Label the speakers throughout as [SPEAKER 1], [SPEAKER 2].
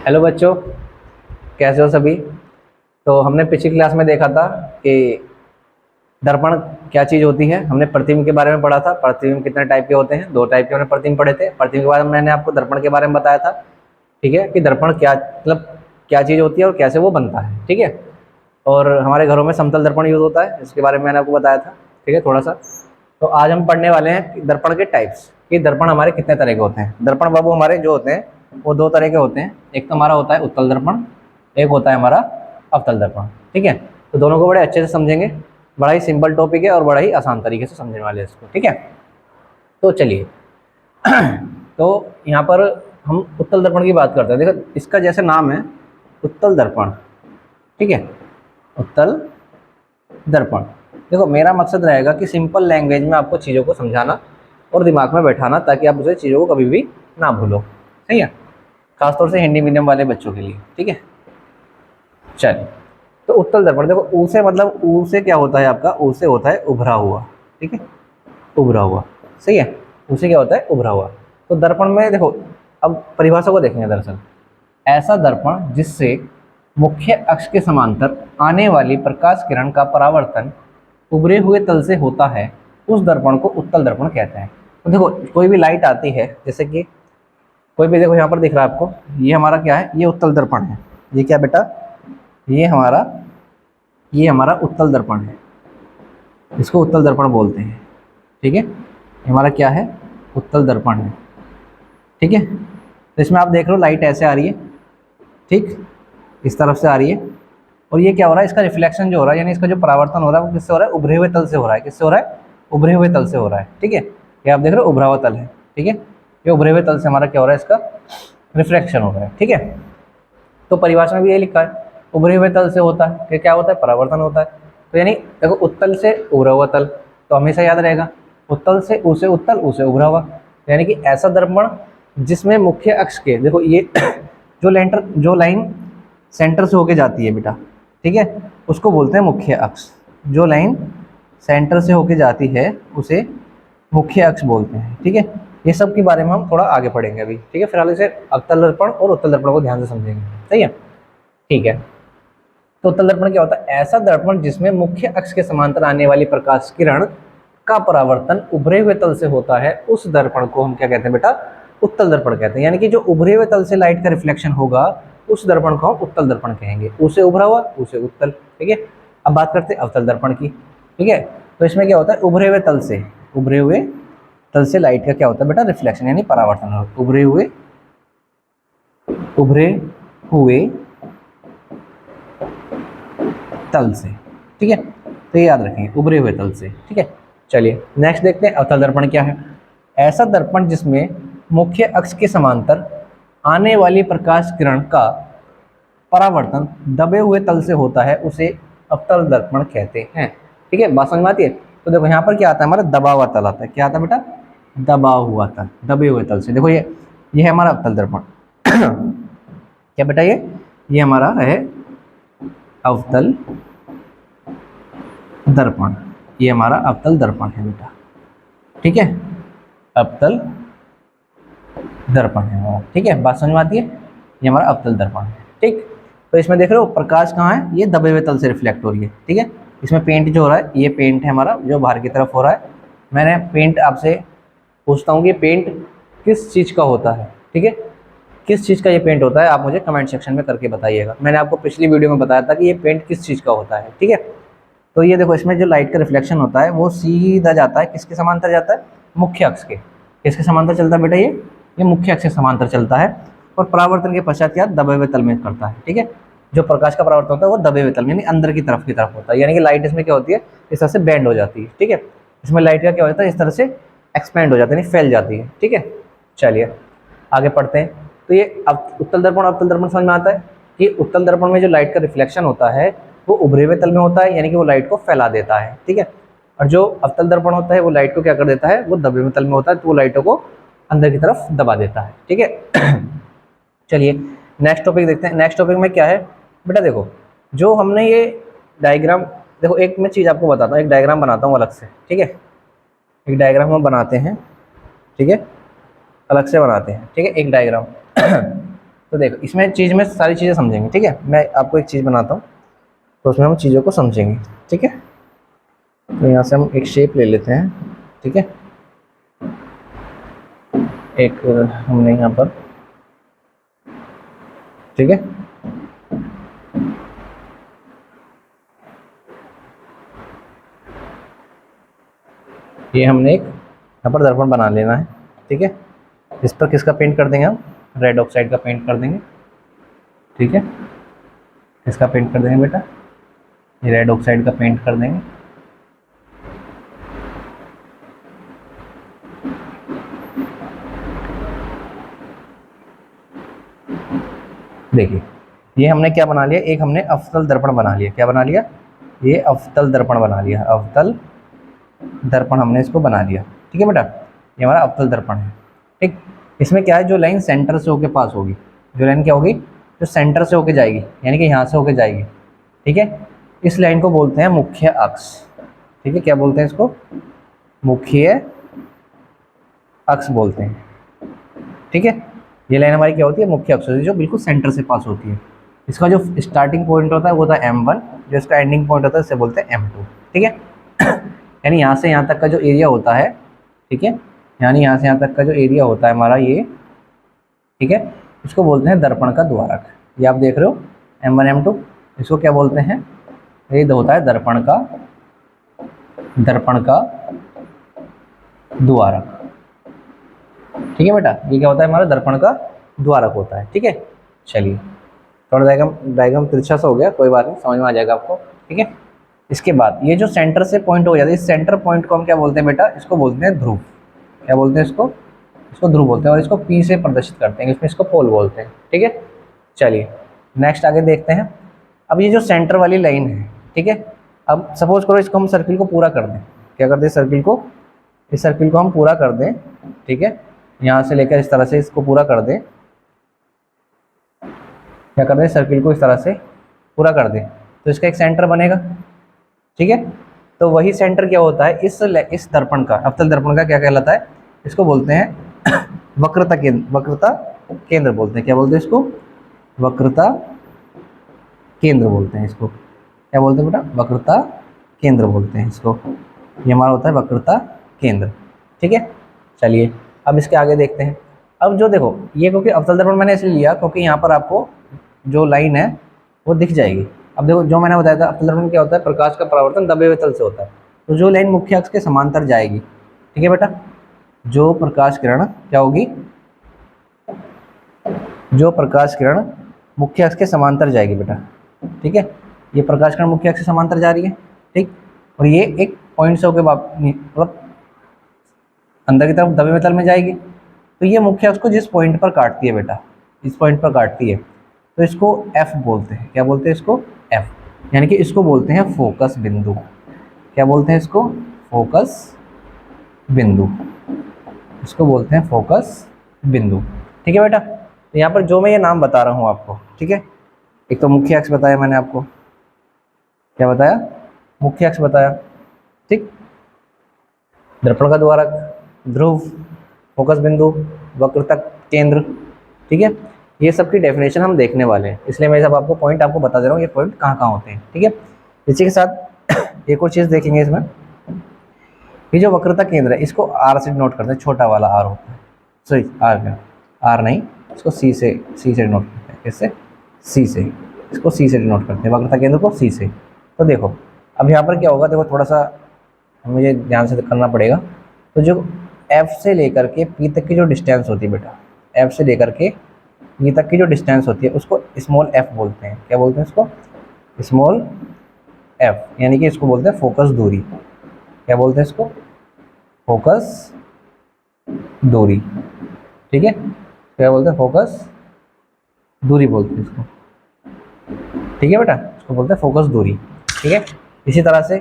[SPEAKER 1] Hello बच्चों, कैसे हो सभी। तो हमने पिछली क्लास में देखा था कि दर्पण क्या चीज़ होती है। हमने प्रतिबिंब के बारे में पढ़ा था। प्रतिबिंब कितने टाइप के होते हैं, दो टाइप के हमने प्रतिबिंब पढ़े थे। प्रतिबिंब के बाद मैंने आपको दर्पण के बारे में बताया था। ठीक है, कि दर्पण क्या मतलब क्या चीज़ होती है और कैसे वो बनता है। ठीक है, और हमारे घरों में समतल दर्पण यूज़ होता है, इसके बारे में मैंने आपको बताया था। ठीक है, थोड़ा सा। तो आज हम पढ़ने वाले हैं कि दर्पण के टाइप्स, कि दर्पण हमारे कितने तरह के होते हैं। दर्पण बाबू हमारे जो होते हैं वो दो तरह के होते हैं। एक तो हमारा होता है उत्तल दर्पण, एक होता है हमारा अवतल दर्पण। ठीक है, तो दोनों को बड़े अच्छे से समझेंगे। बड़ा ही सिंपल टॉपिक है और बड़ा ही आसान तरीके से समझने वाले हैं इसको। ठीक है, तो चलिए तो यहाँ पर हम उत्तल दर्पण की बात करते हैं। देखो, इसका जैसे नाम है उत्तल दर्पण। ठीक है, उत्तल दर्पण। देखो, मेरा मकसद रहेगा कि सिंपल लैंग्वेज में आपको चीज़ों को समझाना और दिमाग में बैठाना, ताकि आप उसे चीज़ों को कभी भी ना भूलो। सही है, खासतौर से हिंदी मीडियम वाले बच्चों के लिए। ठीक है, चलिए। तो उत्तल दर्पण देखो, ऊ से मतलब ऊ से क्या होता है आपका, ऊ से होता है उभरा हुआ। ठीक है, उभरा हुआ। सही है, ऊ से क्या होता है, उभरा हुआ। तो दर्पण में देखो, अब परिभाषा को देखेंगे। दरअसल ऐसा दर्पण जिससे मुख्य अक्ष के समांतर आने वाली प्रकाश किरण का परावर्तन उभरे हुए तल से होता है, उस दर्पण को उत्तल दर्पण कहते हैं। तो देखो, कोई भी लाइट आती है, जैसे कि कोई भी, देखो यहाँ पर दिख रहा है आपको, ये हमारा क्या है, ये उत्तल दर्पण है। ये क्या बेटा, ये हमारा ये हमारा उत्तल दर्पण है। इसको उत्तल दर्पण बोलते हैं। ठीक है, ये हमारा क्या है, उत्तल दर्पण है। ठीक है, तो इसमें आप देख रहे हो लाइट ऐसे आ रही है। ठीक, इस तरफ से आ रही है। और ये क्या हो रहा है, इसका रिफ्लेक्शन जो हो रहा है, यानी इसका जो परावर्तन हो रहा है, वो किससे हो रहा है, उभरे हुए तल से हो रहा है। किससे हो रहा है, उभरे हुए तल से हो रहा है। ठीक है, ये आप देख रहे हो उभरा हुआ तल है। ठीक है, ये उभरे हुए तल से हमारा क्या हो रहा है, इसका रिफ्लेक्शन हो रहा है। ठीक है, तो परिभाषा में भी ये लिखा है, उभरे हुए तल से होता है कि क्या होता है, परावर्तन होता है। तो यानी देखो, उत्तल से उभरा हुआ तल, तो हमेशा याद रहेगा, उत्तल से उसे उत्तल, उसे उभरा हुआ। यानी कि ऐसा दर्पण जिसमें मुख्य अक्ष के, देखो ये जो लाइन सेंटर से होके जाती है बेटा, ठीक है, उसको बोलते हैं मुख्य अक्ष। जो लाइन सेंटर से होके जाती है उसे मुख्य अक्ष बोलते हैं। ठीक है, ये सब के बारे में हम थोड़ा आगे पढ़ेंगे अभी। ठीक है, फिलहाल इसे अवतल दर्पण और उत्तल दर्पण को ध्यान से समझेंगे। सही है, ठीक है। तो उत्तल दर्पण क्या होता है, ऐसा दर्पण जिसमें मुख्य अक्ष के समांतर आने वाली प्रकाश किरण का परावर्तन उभरे हुए तल से होता है, उस दर्पण को हम क्या कहते हैं बेटा, उत्तल दर्पण कहते हैं। यानी कि जो उभरे हुए तल से लाइट का रिफ्लेक्शन होगा, उस दर्पण को हम उत्तल दर्पण कहेंगे। उसे उभरा हुआ, उसे उत्तल। ठीक है, अब बात करते हैं अवतल दर्पण की। ठीक है, तो इसमें क्या होता है, उभरे हुए तल से लाइट का क्या होता है बेटा, रिफ्लेक्शन यानी परावर्तन। उभरे हुए तल से। ठीक है, तो ये याद रखेंगे, उभरे हुए तल से। ठीक है, चलिए नेक्स्ट देखते हैं अवतल दर्पण क्या है। ऐसा दर्पण जिसमें मुख्य अक्ष के समांतर आने वाली प्रकाश किरण का परावर्तन दबे हुए तल से होता है, उसे अवतल दर्पण कहते हैं। ठीक है, बात समझ में आती है। तो देखो, यहाँ पर क्या आता है, हमारा दबा हुआ तल आता है। क्या आता है बेटा, दबा हुआ तल, दबे हुए तल से। देखो, ये है हमारा अवतल दर्पण क्या बेटा, ये हमारा है अवतल दर्पण। ये हमारा अवतल दर्पण है बेटा। ठीक है, अवतल दर्पण है हमारा। ठीक है, बात समझ में आती है, ये हमारा अवतल दर्पण है। ठीक, तो इसमें देख रहे हो प्रकाश कहाँ है, ये दबे हुए तल से रिफ्लेक्ट हो रही है। ठीक है, इसमें पेंट जो हो रहा है, ये पेंट है हमारा जो बाहर की तरफ हो रहा है। मैंने पेंट आपसे पूछता हूँ कि पेंट किस चीज़ का होता है। ठीक है, किस चीज़ का ये पेंट होता है, आप मुझे कमेंट सेक्शन में करके बताइएगा। मैंने आपको पिछली वीडियो में बताया था कि ये पेंट किस चीज़ का होता है। ठीक है, तो ये देखो, इसमें जो लाइट का रिफ्लेक्शन होता है वो सीधा जाता है, किसके समांतर जाता है, मुख्य अक्ष के। किसके समांतर चलता है बेटा, ये मुख्य अक्ष के समांतर चलता है। और परावर्तन के पश्चात क्या, दबे हुए तल में करता है। ठीक है, जो प्रकाश का परावर्तन होता है वो दबे हुए तल में यानी अंदर की तरफ होता है। यानी कि लाइट इसमें क्या होती है, इस तरह से बैंड हो जाती है। ठीक है, इसमें लाइट का क्या होता है, इस तरह से एक्सपेंड हो जाती है, फैल जाती है। ठीक है, चलिए आगे पढ़ते हैं। तो ये अब उत्तल दर्पण अवतल दर्पण समझ में आता है कि उत्तल दर्पण में जो लाइट का रिफ्लेक्शन होता है वो उभरे हुए तल में होता है, यानी कि वो लाइट को फैला देता है। ठीक है, और जो अवतल दर्पण होता है वो लाइट को क्या कर देता है, वो दबे हुए तल में होता है, तो वो लाइटों को अंदर की तरफ दबा देता है। ठीक है चलिए नेक्स्ट टॉपिक देखते हैं। नेक्स्ट टॉपिक में क्या है बेटा, देखो जो हमने ये डायग्राम, देखो एक मैं चीज़ आपको बताता हूँ, एक डायग्राम बनाता हूँ अलग से। ठीक है, एक डायग्राम हम बनाते हैं। ठीक है, अलग से बनाते हैं। ठीक है, एक डायग्राम तो देखो इसमें चीज़ में सारी चीज़ें समझेंगे, ठीक है। मैं आपको एक चीज़ बनाता हूँ तो उसमें हम चीज़ों को समझेंगे, ठीक है। तो यहाँ से हम एक शेप ले लेते हैं, ठीक है। एक हमने यहाँ पर, ठीक है, ये हमने एक यहाँ पर दर्पण बना लेना है, ठीक है। इस पर किसका पेंट कर देंगे हम, रेड ऑक्साइड का पेंट कर देंगे, ठीक है। इसका पेंट कर देंगे बेटा, ये रेड ऑक्साइड का पेंट कर देंगे। देखिए ये हमने क्या बना लिया, एक हमने अवतल दर्पण बना लिया। क्या बना लिया, ये अवतल दर्पण बना लिया, अवतल दर्पण हमने इसको बना लिया, ठीक है बेटा। ये हमारा अवतल दर्पण है, ठीक। इसमें क्या है, जो लाइन सेंटर से होके पास होगी, जो लाइन क्या होगी, जो सेंटर से होके जाएगी, यानी कि यहाँ से होके जाएगी, ठीक है। इस लाइन को बोलते हैं मुख्य अक्ष, ठीक है। क्या बोलते हैं इसको, मुख्य अक्ष बोलते हैं, ठीक है। ये लाइन हमारी क्या होती है, मुख्य अक्ष होती है, जो बिल्कुल सेंटर से पास होती है। इसका जो स्टार्टिंग पॉइंट होता है वो होता है M1, जो इसका एंडिंग पॉइंट होता है इसे बोलते हैं M2, ठीक है। यानी यहाँ से यहाँ तक का जो एरिया होता है, ठीक है, यानी यहाँ से यहाँ तक का जो एरिया होता है हमारा ये, ठीक है, इसको बोलते हैं दर्पण का द्वारक। ये आप देख रहे हो M1 M2, इसको क्या बोलते हैं, ये होता है दर्पण का द्वारक, ठीक है बेटा। ये क्या होता है, हमारा दर्पण का द्वारक होता है, ठीक है। चलिए थोड़ा डायग्राम तिरछा सा हो गया, कोई बात नहीं, समझ में आ जाएगा आपको, ठीक है। इसके बाद ये जो सेंटर से पॉइंट हो जाता है, इस सेंटर पॉइंट को हम क्या बोलते हैं बेटा, इसको बोलते हैं ध्रुव। क्या बोलते हैं इसको, इसको ध्रुव बोलते हैं, और इसको P से प्रदर्शित करते हैं, इसमें इसको पोल बोलते हैं, ठीक है। चलिए नेक्स्ट आगे देखते हैं। अब ये जो सेंटर वाली लाइन है, ठीक है, अब सपोज करो इसको हम सर्किल को पूरा कर दें। क्या कर दें, सर्किल को, इस सर्किल को हम पूरा कर दें, ठीक है। यहाँ से लेकर इस तरह से इसको पूरा कर दें, क्या कर दें, सर्किल को इस तरह से पूरा कर दें, तो इसका एक सेंटर बनेगा, ठीक है। तो वही सेंटर क्या होता है, इस दर्पण का, अवतल दर्पण का क्या कहलाता है, इसको बोलते हैं वक्रता केंद्र बोलते हैं। क्या बोलते हैं इसको, वक्रता केंद्र बोलते हैं इसको। क्या बोलते हैं बेटा, वक्रता केंद्र बोलते हैं इसको। ये हमारा होता है वक्रता केंद्र, ठीक है। चलिए अब इसके आगे देखते हैं। अब जो देखो ये, क्योंकि अवतल दर्पण मैंने इसलिए लिया क्योंकि यहाँ पर आपको जो लाइन है वो दिख जाएगी। अब देखो जो मैंने बताया था, अवतल दर्पण क्या होता है, प्रकाश का परावर्तन दबे हुए तल से होता है। तो जो लाइन मुख्य अक्ष के समांतर जाएगी, ठीक है बेटा, जो प्रकाश किरण क्या होगी, जो प्रकाश किरण मुख्य अक्ष के समांतर जाएगी बेटा, ठीक है। ये प्रकाश किरण मुख्य अक्ष के समांतर जा रही है, ठीक। और ये एक पॉइंट से होकर मतलब अंदर की तरफ दबे हुए तल में जाएगी। तो ये मुख्य अक्ष को जिस पॉइंट पर काटती है बेटा, इस पॉइंट पर काटती है, तो इसको F बोलते हैं। क्या बोलते हैं इसको, F, यानी कि इसको बोलते हैं फोकस बिंदु। क्या बोलते हैं इसको, फोकस बिंदु, इसको बोलते हैं फोकस बिंदु, ठीक है बेटा। तो यहाँ पर जो मैं ये नाम बता रहा हूँ आपको, ठीक है, एक तो मुख्य अक्ष बताया मैंने आपको, क्या बताया, मुख्य अक्ष बताया, ठीक, दर्पण का द्वारक, ध्रुव, फोकस बिंदु, वक्रता केंद्र, ठीक है। ये सब की डेफिनेशन हम देखने वाले हैं, इसलिए मैं सब आपको पॉइंट आपको बता दे रहा हूँ, ये पॉइंट कहाँ कहाँ होते हैं, ठीक है। इसी के साथ एक और चीज़ देखेंगे इसमें, ये जो वक्रता केंद्र है इसको R से नोट करते हैं, छोटा वाला R होता है, सॉरी R नहीं, इसको C से डिनोट करते हैं, इससे C से, इसको C से डिनोट करते हैं, वक्रता केंद्र को C से। तो देखो अब यहाँ पर क्या होगा, देखो थोड़ा सा मुझे ध्यान से करना पड़ेगा। तो जो F से लेकर के P तक की जो डिस्टेंस होती है बेटा, F से लेकर के P तक की जो डिस्टेंस होती है उसको स्मॉल f बोलते हैं। क्या बोलते हैं इसको, स्मॉल f, यानी कि इसको बोलते हैं फोकस दूरी। क्या बोलते हैं इसको, फोकस दूरी, ठीक है। क्या बोलते हैं, फोकस दूरी बोलते हैं इसको, ठीक है बेटा, इसको बोलते हैं फोकस दूरी, ठीक है। इसी तरह से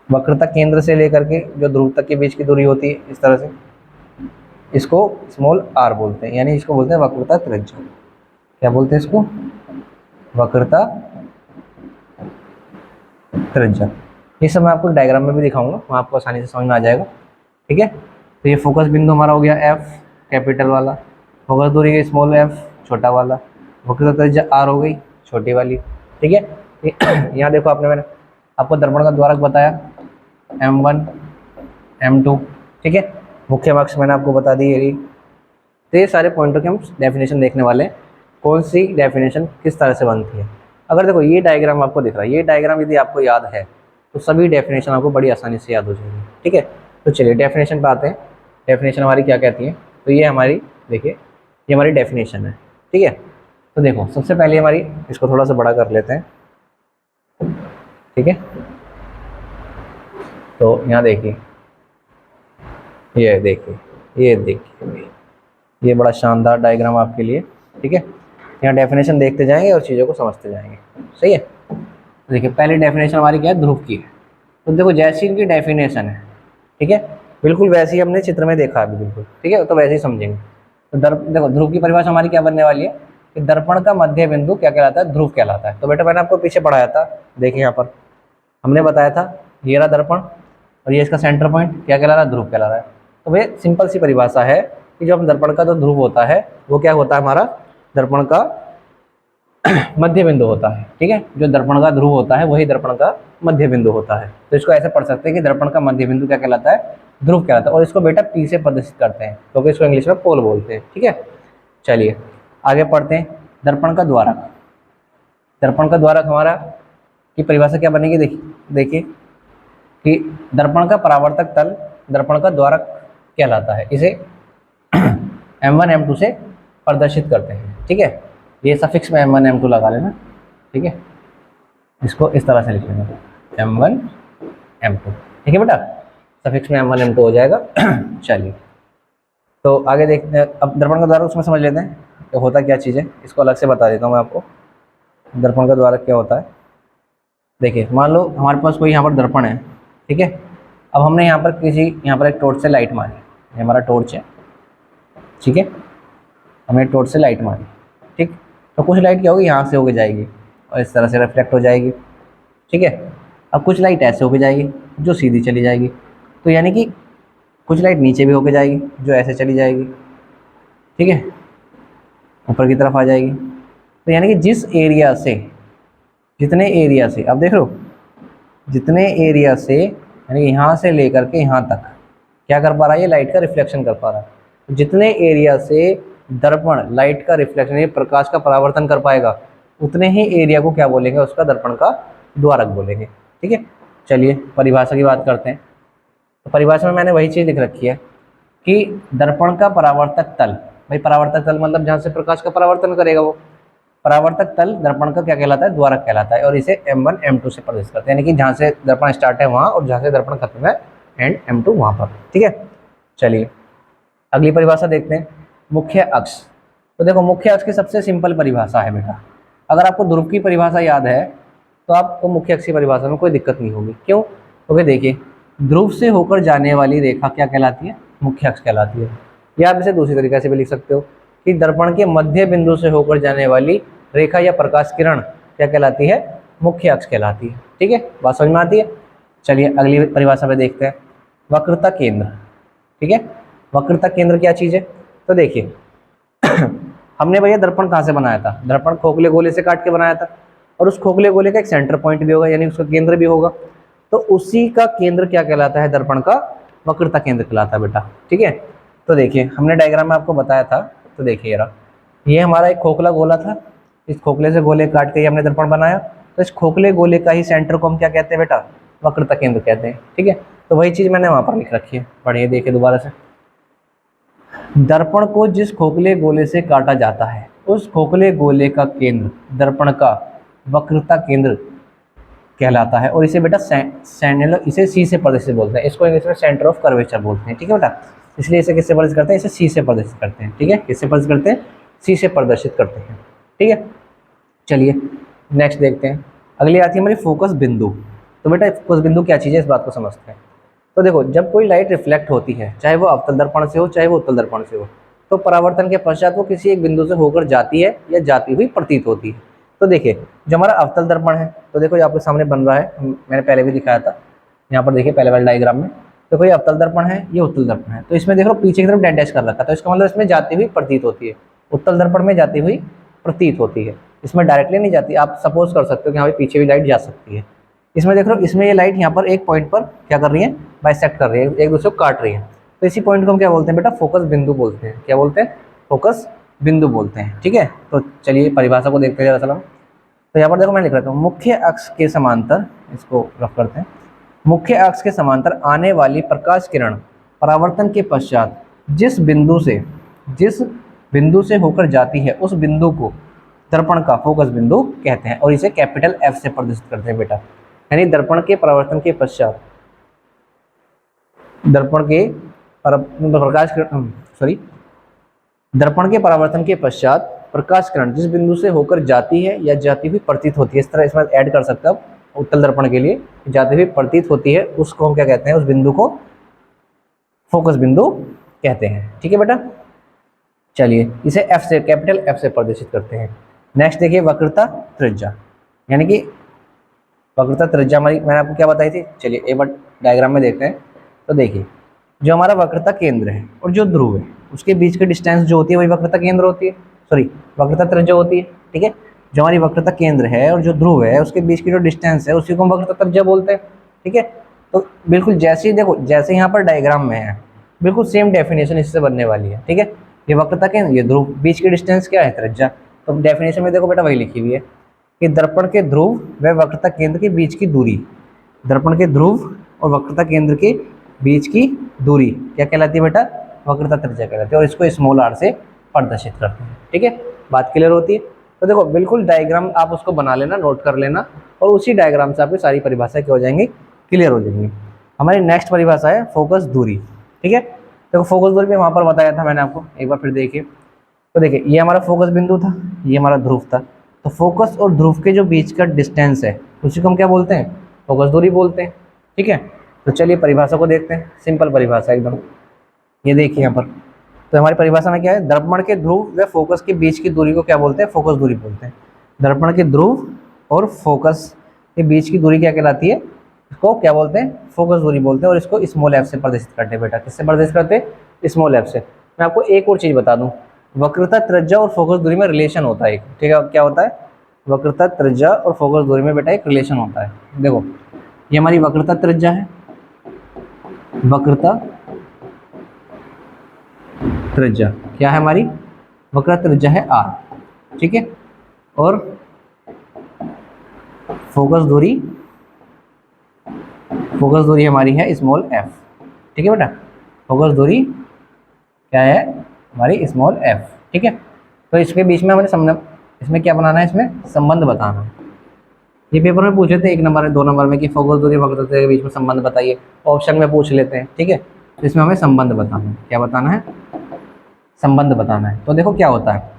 [SPEAKER 1] वक्रता केंद्र से लेकर के जो ध्रुव तक के बीच की दूरी होती है, इस तरह से, इसको स्मॉल r बोलते हैं, यानी इसको बोलते हैं वक्रता त्रिज्या। क्या बोलते हैं इसको, वक्रता त्रिज्या। ये सब मैं आपको डायग्राम में भी दिखाऊंगा, वहाँ आपको आसानी से समझ में आ जाएगा, ठीक है। तो ये फोकस बिंदु हमारा हो गया F, कैपिटल वाला, फोकस दूरी है स्मॉल एफ, छोटा वाला। फोकस त्रिज्या आर हो गई, छोटी वाली। ठीक है, यहाँ देखो मैंने आपको दर्पण का द्वारक बताया M1 M2। ठीक है, मुख्य अक्ष मैंने आपको बता दी है। तो ये सारे पॉइंटों की हम डेफिनेशन देखने वाले हैं, कौन सी डेफिनेशन किस तरह से बनती है। अगर देखो ये डायग्राम आपको दिख रहा है, ये डायग्राम यदि आपको याद है तो सभी डेफिनेशन आपको बड़ी आसानी से याद हो जाएगी। ठीक है, तो चलिए डेफिनेशन पे आते हैं। डेफिनेशन हमारी क्या कहती है, तो ये हमारी देखिए, ये हमारी डेफिनेशन है। ठीक है, तो देखो सबसे पहले हमारी, इसको थोड़ा सा बड़ा कर लेते हैं। ठीक है, तो यहाँ देखिए, ये देखिए ये बड़ा शानदार डायग्राम आपके लिए। ठीक है, यहाँ डेफिनेशन देखते जाएंगे और चीज़ों को समझते जाएंगे। सही है, तो देखिए पहली डेफिनेशन हमारी क्या है, ध्रुव की है। तो देखो जैसी इनकी डेफिनेशन है, ठीक है, बिल्कुल वैसे ही हमने चित्र में देखा अभी बिल्कुल। ठीक है, तो वैसे ही समझेंगे। तो देखो ध्रुव की परिभाषा हमारी क्या बनने वाली है कि दर्पण का मध्य बिंदु क्या कहलाता है, ध्रुव कहलाता है। तो बेटा मैंने आपको पीछे पढ़ाया था, देखिए यहाँ पर हमने बताया था ये रहा दर्पण और ये इसका सेंटर पॉइंट क्या कहला रहा है, ध्रुव कहला रहा है। तो भैया सिंपल सी परिभाषा है कि जो हम दर्पण का जो ध्रुव होता है वो क्या होता है, हमारा दर्पण का मध्य बिंदु होता है। ठीक है, जो दर्पण का ध्रुव होता है वही दर्पण का मध्य बिंदु होता है। तो इसको ऐसे पढ़ सकते हैं कि दर्पण का मध्य बिंदु क्या कहलाता है, ध्रुव कहलाता है। और इसको बेटा पी से प्रदर्शित करते हैं क्योंकि इसको इंग्लिश में पोल बोलते हैं। ठीक है, चलिए आगे पढ़ते हैं। दर्पण का द्वारक, दर्पण का द्वारक हमारा की परिभाषा क्या बनेगी, देखिए कि दर्पण का परावर्तक तल दर्पण का द्वारक कहलाता है। इसे M1 M2 से प्रदर्शित करते हैं। ठीक है, ये सफिक्स में M1 M2 लगा लेना। ठीक है, इसको इस तरह से लिख लेना M1 M2। ठीक है बेटा, सफिक्स में M1 M2 हो जाएगा। चलिए तो आगे देखते हैं। अब दर्पण का द्वारक उसमें समझ लेते हैं तो होता क्या चीज़ है, इसको अलग से बता देता हूँ मैं आपको। दर्पण का द्वारक क्या होता है, देखिए मान लो हमारे पास कोई यहाँ पर दर्पण है। ठीक है, अब हमने यहाँ पर एक टॉर्च से लाइट मारी, ये हमारा टॉर्च है। ठीक है, हमने टॉर्च से लाइट मारी। ठीक, तो कुछ लाइट क्या होगी, यहाँ से होके जाएगी और इस तरह से रिफ्लेक्ट हो जाएगी। ठीक है, अब कुछ लाइट ऐसे होके जाएगी जो सीधी चली जाएगी। तो यानी कि कुछ लाइट नीचे भी होके जाएगी जो ऐसे चली जाएगी। ठीक है, ऊपर की तरफ आ जाएगी। तो यानी कि जितने एरिया से अब देख लो, जितने एरिया से यानी कि यहाँ से लेकर के यहाँ तक क्या कर पा रहा है, ये लाइट का रिफ्लेक्शन कर पा रहा है। तो जितने एरिया से दर्पण लाइट का रिफ्लेक्शन ये प्रकाश का परावर्तन कर पाएगा उतने ही एरिया को क्या बोलेंगे, उसका दर्पण का द्वारक बोलेंगे। ठीक है, चलिए परिभाषा की बात करते हैं। तो परिभाषा में मैंने वही चीज़ लिख रखी है कि दर्पण का परावर्तक तल, भाई परावर्तक तल मतलब जहाँ से प्रकाश का परावर्तन करेगा वो परावर्तक तल दर्पण का क्या कहलाता है, द्वारक कहलाता है। और इसे M1 M2 से प्रदर्शित करते हैं, यानी कि जहाँ से दर्पण स्टार्ट है वहाँ और जहाँ से दर्पण खत्म है एंड M2 वहाँ पर। ठीक है, चलिए अगली परिभाषा देखते हैं, मुख्य अक्ष। तो देखो मुख्य अक्ष की सबसे सिंपल परिभाषा है बेटा, अगर आपको ध्रुव की परिभाषा याद है तो आपको मुख्य अक्ष की परिभाषा में कोई दिक्कत नहीं होगी। क्यों, क्योंकि देखिए ध्रुव से होकर जाने वाली रेखा क्या कहलाती है, मुख्य अक्ष कहलाती है। या आप इसे दूसरी तरीके से भी लिख सकते हो कि दर्पण के मध्य बिंदु से होकर जाने वाली रेखा या प्रकाश किरण क्या कहलाती है, मुख्य अक्ष कहलाती है। ठीक है, बात समझ में आती है। चलिए अगली परिभाषा पे देखते हैं, वक्रता केंद्र। ठीक है, वक्रता केंद्र क्या चीज़ है, तो देखिए हमने भैया दर्पण कहाँ से बनाया था, दर्पण खोखले गोले से काट के बनाया था और उस खोखले गोले का एक सेंटर पॉइंट भी होगा यानी उसका केंद्र भी होगा। तो उसी का केंद्र क्या कहलाता है, दर्पण का वक्रता केंद्र कहलाता है बेटा। ठीक है, तो देखिए हमने डायग्राम में आपको बताया था। तो देखिए ये हमारा एक खोखला गोला था, इस खोखले से गोले काट के हमने दर्पण बनाया। तो इस खोखले गोले का ही सेंटर को हम क्या कहते हैं बेटा, वक्रता केंद्र कहते हैं। ठीक है, तो वही चीज़ मैंने वहाँ पर लिख रखी है, पढ़िए देखिए दोबारा से। दर्पण को जिस खोखले गोले से काटा जाता है उस खोखले गोले का केंद्र दर्पण का वक्रता केंद्र कहलाता है। और इसे बेटा इसे सी से प्रदर्शित बोलते हैं, इसको इंग्लिश में सेंटर ऑफ कर्वेचर बोलते हैं। ठीक है बेटा, इसलिए इसे किससे प्रदर्शित करते हैं, इसे सी से प्रदर्शित करते हैं। ठीक है, किससे प्रदर्शित करते हैं, सी से प्रदर्शित करते हैं। ठीक है, चलिए नेक्स्ट देखते हैं। अगली आती है हमारी फोकस बिंदु। तो बेटा फोकस बिंदु क्या चीज़ है, इस बात को समझते हैं। तो देखो जब कोई लाइट रिफ्लेक्ट होती है, चाहे वो अवतल दर्पण से हो चाहे वो उत्तल दर्पण से हो, तो परावर्तन के पश्चात वो किसी एक बिंदु से होकर जाती है या जाती हुई प्रतीत होती है। तो देखिए जो हमारा अवतल दर्पण है, तो देखो ये आपके सामने बन रहा है, मैंने पहले भी दिखाया था। यहाँ पर देखिए पहले वाले डायग्राम में देखो ये अवतल दर्पण है, ये उत्तल दर्पण है, तो इसमें देख लो पीछे की तरफ डैश डैश कर रखा है, तो इसका मतलब इसमें जाती हुई प्रतीत होती है, उत्तल दर्पण में जाती हुई प्रतीत होती है, इसमें डायरेक्टली नहीं जाती। आप सपोज कर सकते हो कि हाँ भाई पीछे भी लाइट जा सकती है। इसमें देख लो, इसमें ये लाइट यहाँ पर एक पॉइंट पर क्या कर रही है, बाइसेक्ट कर रही है, एक दूसरे को काट रही है, तो इसी पॉइंट को हम क्या बोलते हैं बेटा, फोकस बिंदु बोलते हैं। क्या बोलते हैं, फोकस बिंदु बोलते हैं। ठीक है, तो चलिए परिभाषा को देखते हैं जरा सलाम। तो यहाँ पर देखो मैं लिख रहा हूँ, मुख्य अक्ष के समांतर, इसको रफ करते हैं, मुख्य अक्ष के समांतर आने वाली प्रकाश किरण परावर्तन के पश्चात जिस बिंदु से होकर जाती है, उस बिंदु को दर्पण का फोकस बिंदु कहते हैं, और इसे कैपिटल एफ से प्रदर्शित करते हैं बेटा। यानी दर्पण के परावर्तन के पश्चात, दर्पण के परावर्तन के पश्चात प्रकाश किरण जिस बिंदु से होकर जाती है या जाती हुई प्रतीत होती है, इस तरह इसमें ऐड कर सकते हो उत्तल दर्पण के लिए, जाती हुई प्रतीत होती है, उसको हम क्या कहते हैं, उस बिंदु को फोकस बिंदु कहते हैं। ठीक है बेटा, चलिए इसे एफ से, कैपिटल एफ से प्रदर्शित करते हैं। नेक्स्ट देखिए वक्रता त्रिज्या, यानी कि वक्रता त्रिज्या हमारी मैंने आपको क्या बताई थी, चलिए एक बार डायग्राम में देखते हैं। तो देखिए जो हमारा वक्रता केंद्र है और जो ध्रुव है उसके बीच की डिस्टेंस जो होती है वही वक्रता केंद्र होती है, सॉरी वक्रता त्रिज्या होती है। ठीक है, जो हमारी वक्रता केंद्र है और जो ध्रुव है उसके बीच की जो डिस्टेंस है उसी को हम वक्रता त्रिज्या बोलते हैं। ठीक है, तो बिल्कुल जैसे ही देखो, जैसे यहाँ पर डायग्राम में है बिल्कुल सेम डेफिनेशन इससे बनने वाली है। ठीक है, ये वक्रता केंद्र, ये ध्रुव, बीच की डिस्टेंस क्या है, त्रिज्या। तो डेफिनेशन में देखो बेटा वही लिखी हुई है कि दर्पण के ध्रुव व वक्रता केंद्र के बीच की दूरी, दर्पण के ध्रुव और वक्रता केंद्र के बीच की दूरी क्या कहलाती है बेटा, वक्रता त्रिज्या कहलाती है, और इसको स्मॉल आर से प्रदर्शित करते हैं। ठीक है, बात क्लियर होती है। तो देखो बिल्कुल डायग्राम आप उसको बना लेना, नोट कर लेना, और उसी डायग्राम से आपकी सारी परिभाषा क्या हो जाएंगी, क्लियर हो जाएंगी। हमारी नेक्स्ट परिभाषा है फोकस दूरी। ठीक है, देखो फोकस दूरी पे वहाँ पर बताया था मैंने आपको, एक बार फिर देखिए। तो देखिए ये हमारा फोकस बिंदु था, ये हमारा ध्रुव था, तो फोकस और ध्रुव के जो बीच का डिस्टेंस है उसी को हम क्या बोलते हैं, फोकस दूरी बोलते हैं। ठीक है, तो चलिए परिभाषा को देखते हैं, सिंपल परिभाषा एकदम। ये देखिए यहाँ पर, तो हमारी परिभाषा में क्या है, दर्पण के ध्रुव व फोकस के बीच की दूरी को क्या बोलते हैं, फोकस दूरी बोलते हैं। दर्पण के ध्रुव और फोकस के बीच की दूरी क्या कहलाती है, इसको क्या बोलते हैं, फोकस दूरी बोलते हैं, और इसको स्मॉल एफ से प्रदर्शित करते हैं बेटा। किससे प्रदर्शित करते हैं, स्मॉल एफ से। मैं आपको एक और चीज़ बता दूं, वक्रता त्रिज्या और फोकस दूरी में रिलेशन होता है एक। ठीक है, क्या होता है, वक्रता त्रिज्या और फोकस दूरी में बेटा एक रिलेशन होता है। देखो ये हमारी वक्रता त्रिज्या है, वक्रता त्रिज्या क्या है हमारी, वक्रता त्रिज्या है आर। ठीक है, और फोकस दूरी हमारी है स्मॉल एफ। ठीक है बेटा, फोकस दूरी क्या है हमारी, स्मॉल एफ। ठीक है, तो इसके बीच में हमें इसमें क्या बनाना है, इसमें संबंध बताना है। ये पेपर में पूछे थे 1 नंबर में, 2 नंबर में कि फोकस दूरी वक्रता त्रिज्या के बीच में संबंध बताइए, ऑप्शन में पूछ लेते हैं। ठीक है, तो इसमें हमें संबंध बताना है, क्या बताना है, संबंध बताना है। तो देखो क्या होता है,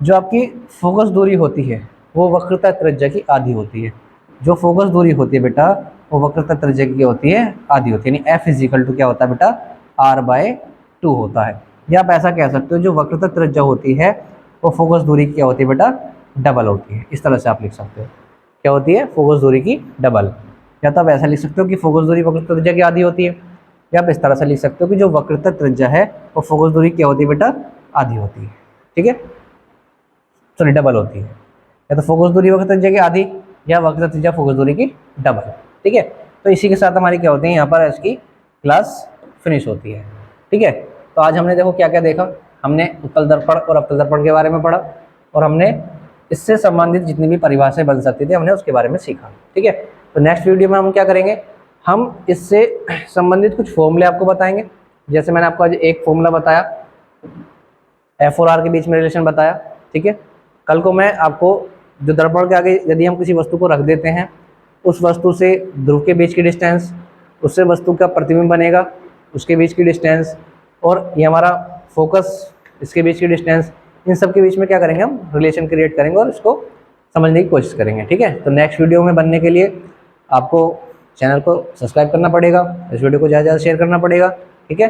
[SPEAKER 1] जो आपकी फोकस दूरी होती है वो वक्रता त्रिज्या की आधी होती है, जो फोकस दूरी होती है बेटा वो वक्रता त्रिज्या की होती है आधी होती है, यानी एफ इजिकल टू क्या होता है बेटा, r/2 होता है। या आप ऐसा कह सकते हो जो वक्रता त्रिज्या होती है वो फोकस दूरी की क्या होती है बेटा, डबल होती है। इस तरह से आप लिख सकते हो, क्या होती है, फोकस दूरी की डबल। या तो आप ऐसा लिख सकते हो कि फोकस दूरी वक्रता त्रिज्या की आधी होती है, या आप इस तरह से लिख सकते हो कि जो वक्रता त्रिज्या है वो फोकस दूरी क्या होती है बेटा, आधी होती है। ठीक है, सॉरी डबल होती है, या तो फोकस दूरी वक्रता त्रिज्या की आधी या वक्रता त्रिज्या फोकस दूरी की डबल। ठीक है, तो इसी के साथ हमारी क्या होती है, यहाँ पर इसकी क्लास फिनिश होती है। ठीक है, तो आज हमने देखो क्या क्या देखा, हमने उत्तल दर्पण और अवतल दर्पण के बारे में पढ़ा, और हमने इससे संबंधित जितनी भी परिभाषाएं बन सकती थी हमने उसके बारे में सीखा। ठीक है, तो नेक्स्ट वीडियो में हम क्या करेंगे, हम इससे संबंधित कुछ फॉर्मूले आपको बताएंगे। जैसे मैंने आपको आज एक फॉर्मूला बताया, एफ और आर के बीच में रिलेशन बताया। ठीक है, कल को मैं आपको जो दर्पण के आगे यदि हम किसी वस्तु को रख देते हैं, उस वस्तु से ध्रुव के बीच की डिस्टेंस, उससे वस्तु का प्रतिबिंब बनेगा उसके बीच की डिस्टेंस, और ये हमारा फोकस इसके बीच की डिस्टेंस, इन सब के बीच में क्या करेंगे, हम रिलेशन क्रिएट करेंगे और इसको समझने की कोशिश करेंगे। ठीक है, तो नेक्स्ट वीडियो में बनने के लिए आपको चैनल को सब्सक्राइब करना पड़ेगा, इस वीडियो को ज़्यादा से ज़्यादा शेयर करना पड़ेगा। ठीक है,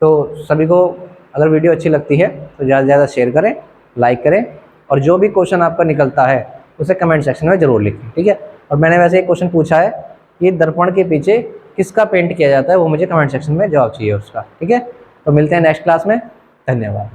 [SPEAKER 1] तो सभी को अगर वीडियो अच्छी लगती है तो ज़्यादा से ज़्यादा शेयर करें, लाइक करें, और जो भी क्वेश्चन आपका निकलता है उसे कमेंट सेक्शन में ज़रूर लिखें। ठीक है, और मैंने वैसे एक क्वेश्चन पूछा है कि दर्पण के पीछे किसका पेंट किया जाता है वो मुझे कमेंट सेक्शन में जवाब चाहिए उसका, ठीक है। तो मिलते हैं नेक्स्ट क्लास में, धन्यवाद।